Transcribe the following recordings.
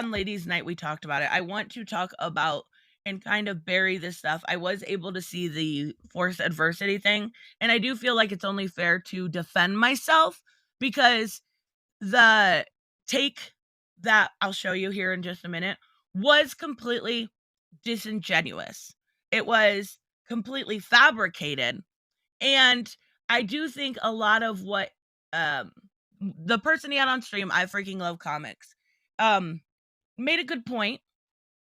on Ladies Night, we talked about it. I want to talk about and kind of bury this stuff. I was able to see the forced adversity thing, and I do feel like it's only fair to defend myself because the take that I'll show you here in just a minute was completely disingenuous. It was completely fabricated. And I do think a lot of what the person he had on stream, I freaking love comics, made a good point.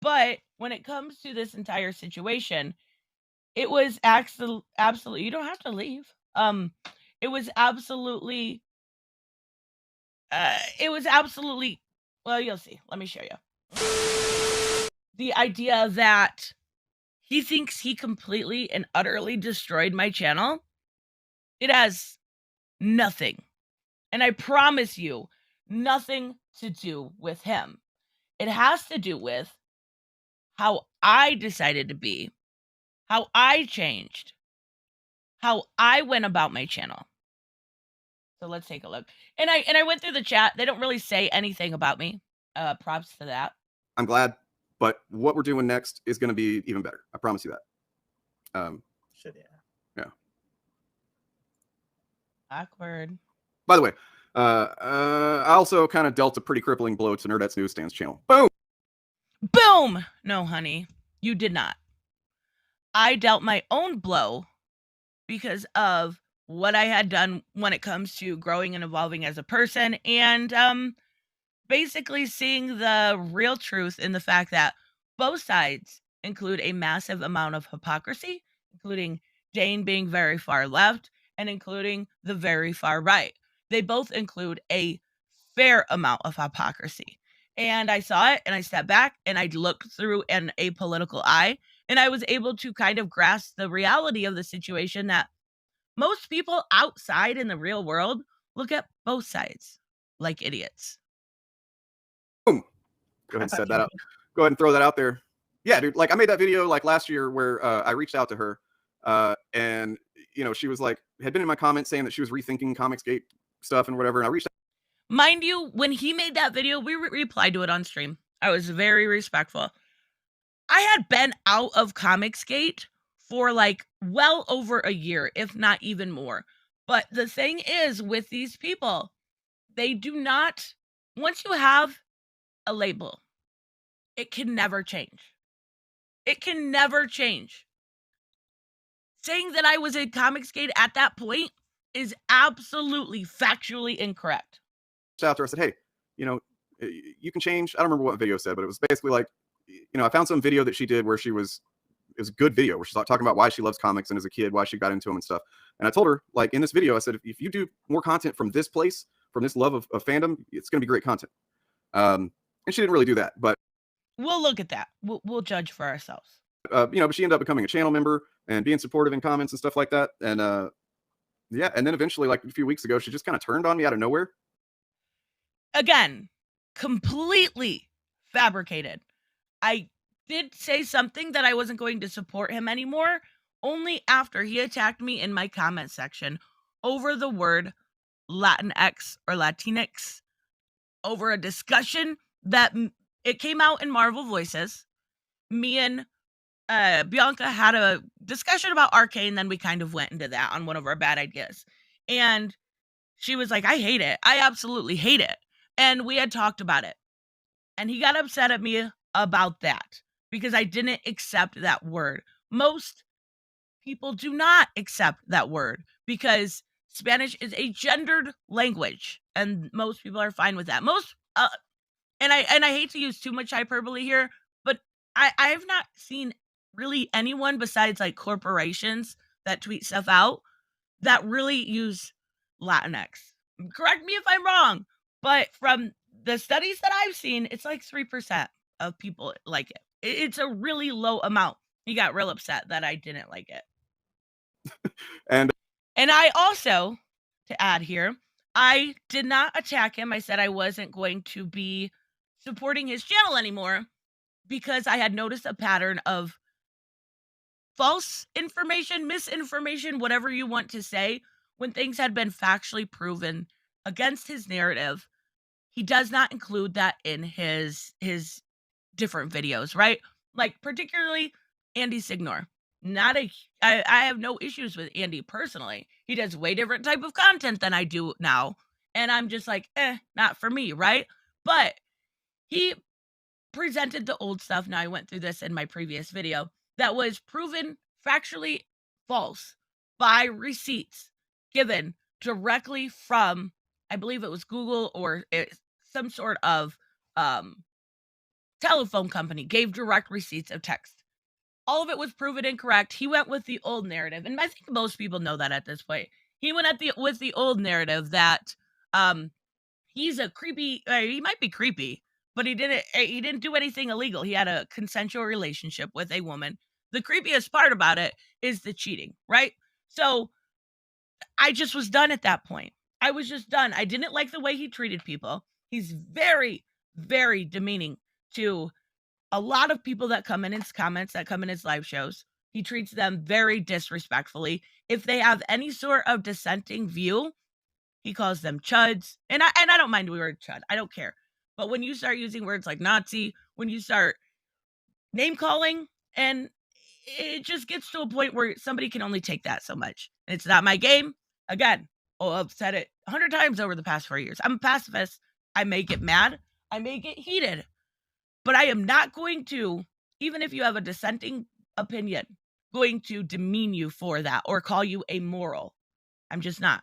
But when it comes to this entire situation, it was absolutely, you don't have to leave. It was absolutely, well, you'll see. Let me show you. The idea that he thinks he completely and utterly destroyed my channel, it has nothing, and I promise you, nothing to do with him. It has to do with how I decided to be, how I changed, how I went about my channel. So let's take a look. And I went through the chat. They don't really say anything about me. Props to that. I'm glad, but what we're doing next is going to be even better. I promise you that. Shit, yeah. Yeah. Awkward. By the way, I also kind of dealt a pretty crippling blow to Nerdette's Newsstands channel. Boom! Boom! No, honey, you did not. I dealt my own blow because of what I had done when it comes to growing and evolving as a person, and basically seeing the real truth in the fact that both sides include a massive amount of hypocrisy, including Jane being very far left and including the very far right. They both include a fair amount of hypocrisy. And I saw it and I stepped back and I looked through an apolitical eye, and I was able to kind of grasp the reality of the situation that most people outside in the real world look at both sides like idiots. Boom. Go ahead and set that up. Go ahead and throw that out there. Yeah, dude. Like I made that video like last year where I reached out to her and you know, she was like, had been in my comments saying that she was rethinking Comicsgate stuff and whatever. And I reached out. Mind you, when he made that video, we replied to it on stream. I was very respectful. I had been out of Comicsgate for like well over a year, if not even more. But the thing is with these people, they do not, once you have a label, it can never change. It can never change. Saying that I was in Comicsgate at that point is absolutely factually incorrect. Out there, I said, hey, you know, you can change. I don't remember what video said, but it was basically like, you know, I found some video that she did where it was a good video where she's talking about why she loves comics and as a kid, why she got into them and stuff. And I told her, like in this video, I said, if you do more content from this place, from this love of fandom, it's going to be great content. And she didn't really do that, but we'll look at that. We'll judge for ourselves. You know, but she ended up becoming a channel member and being supportive in comments and stuff like that. And yeah, and then eventually, like a few weeks ago, she just kind of turned on me out of nowhere. Again, completely fabricated. I did say something that I wasn't going to support him anymore only after he attacked me in my comment section over the word Latinx or Latinx, over a discussion that it came out in Marvel Voices. Me and Bianca had a discussion about Arcane, then we kind of went into that on one of our bad ideas. And she was like, I hate it. I absolutely hate it. And we had talked about it. And he got upset at me about that because I didn't accept that word. Most people do not accept that word because Spanish is a gendered language, and most people are fine with that. Most, and I hate to use too much hyperbole here, but I've not seen really anyone besides like corporations that tweet stuff out that really use Latinx. Correct me if I'm wrong, but from the studies that I've seen, it's like 3% of people like it. It's a really low amount. He got real upset that I didn't like it. And I also, to add here, I did not attack him. I said I wasn't going to be supporting his channel anymore because I had noticed a pattern of false information, misinformation, whatever you want to say, when things had been factually proven against his narrative. he does not include that in his different videos, right? Like particularly Andy Signor. I have no issues with Andy personally. He does way different type of content than I do now. And I'm just like, not for me, right? But he presented the old stuff. Now I went through this in my previous video that was proven factually false by receipts given directly from, I believe it was Google or some sort of telephone company gave direct receipts of text. All of it was proven incorrect. He went with the old narrative, and I think most people know that at this point. He went with the old narrative that he's a creepy. He might be creepy, but he didn't do anything illegal. He had a consensual relationship with a woman. The creepiest part about it is the cheating, right? So I just was done at that point. I was just done. I didn't like the way he treated people. He's very, very demeaning to a lot of people that come in his comments, that come in his live shows. He treats them very disrespectfully. If they have any sort of dissenting view, he calls them chuds. And I don't mind the word chud. I don't care. But when you start using words like Nazi, when you start name calling, and it just gets to a point where somebody can only take that so much. And it's not my game. Again, I've said it 100 times over the past 4 years. I'm a pacifist. I may get mad. I may get heated. But I am not going to, even if you have a dissenting opinion, going to demean you for that or call you amoral. I'm just not.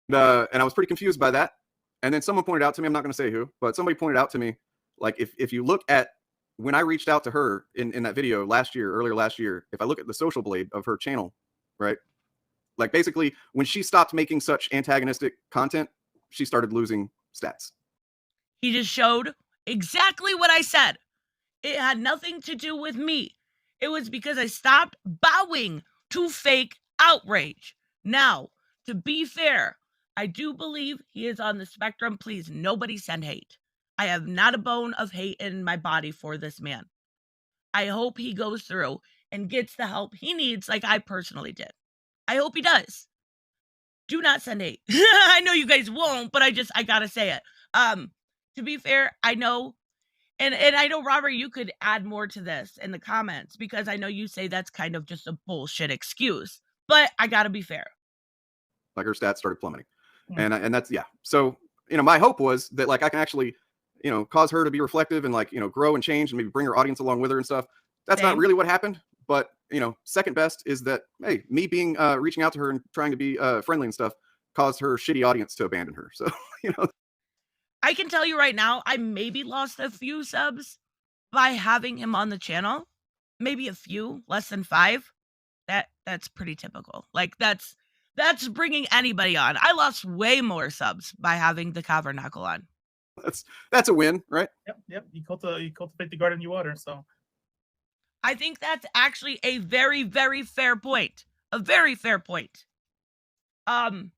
And I was pretty confused by that. And then someone pointed out to me, I'm not going to say who, but somebody pointed out to me, like, if you look at when I reached out to her in that video earlier last year, if I look at the social blade of her channel, right? Like basically when she stopped making such antagonistic content, she started losing stats. He just showed exactly what I said. It had nothing to do with me. It was because I stopped bowing to fake outrage. Now, to be fair, I do believe he is on the spectrum. Please, nobody send hate. I have not a bone of hate in my body for this man. I hope he goes through and gets the help he needs like I personally did. I hope he does. Do not send hate. I know you guys won't, but I gotta say it. To be fair, I know, and I know, Robert, you could add more to this in the comments because I know you say that's kind of just a bullshit excuse, but I gotta be fair. Like her stats started plummeting. And that's, yeah. So, my hope was that like I can actually, cause her to be reflective and like, grow and change and maybe bring her audience along with her and stuff. That's not really what happened. But, second best is that, hey, me being, reaching out to her and trying to be friendly and stuff caused her shitty audience to abandon her. So, I can tell you right now, I maybe lost a few subs by having him on the channel. Maybe a few, less than 5. That's pretty typical. Like that's bringing anybody on. I lost way more subs by having the Cavernacle on. That's a win, right? Yep. You cultivate the garden you water. So I think that's actually a very, very fair point. A very fair point. And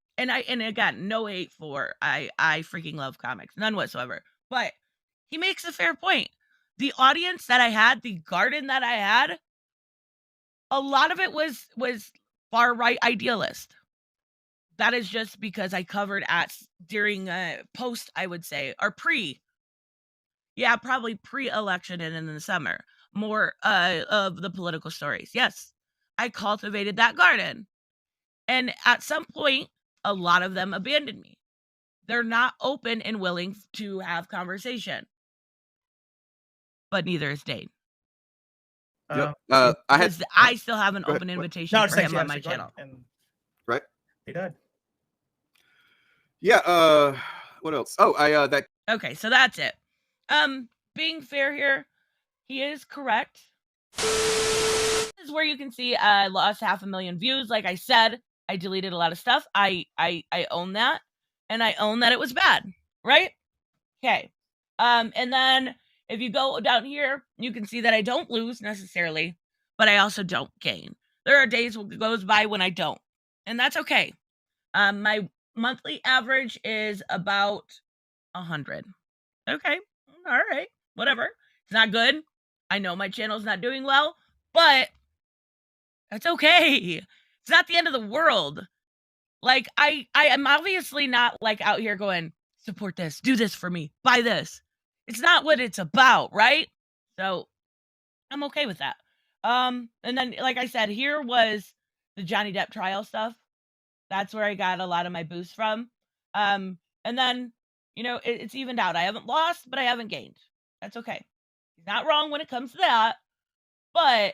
again, no hate for I freaking love comics, none whatsoever. But he makes a fair point. The audience that I had, the garden that I had, a lot of it was far right idealist. That is just because I covered during post, I would say, or probably pre-election and in the summer, more of the political stories. Yes, I cultivated that garden. And at some point, a lot of them abandoned me. They're not open and willing to have conversation. But neither is Dane. I still have an open invitation for him on my channel. Right. He died. Yeah. What else? Oh, Okay, so that's it. Being fair here, he is correct. This is where you can see I lost 500,000 views. Like I said, I deleted a lot of stuff. I own that, and I own that it was bad, right? Okay. And then if you go down here, you can see that I don't lose necessarily, but I also don't gain. There are days that goes by when I don't, and that's okay. My monthly average is about 100. Okay. All right. Whatever. It's not good. I know my channel's not doing well, but that's okay. It's not the end of the world. Like I am obviously not like out here going support this, do this for me, buy this. It's not what it's about, right? So I'm okay with that. And then, like I said, here was the Johnny Depp trial stuff. That's where I got a lot of my boost from. And then, it's evened out. I haven't lost, but I haven't gained. That's okay. He's not wrong when it comes to that. But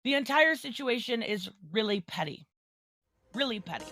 the entire situation is really petty. Really petty.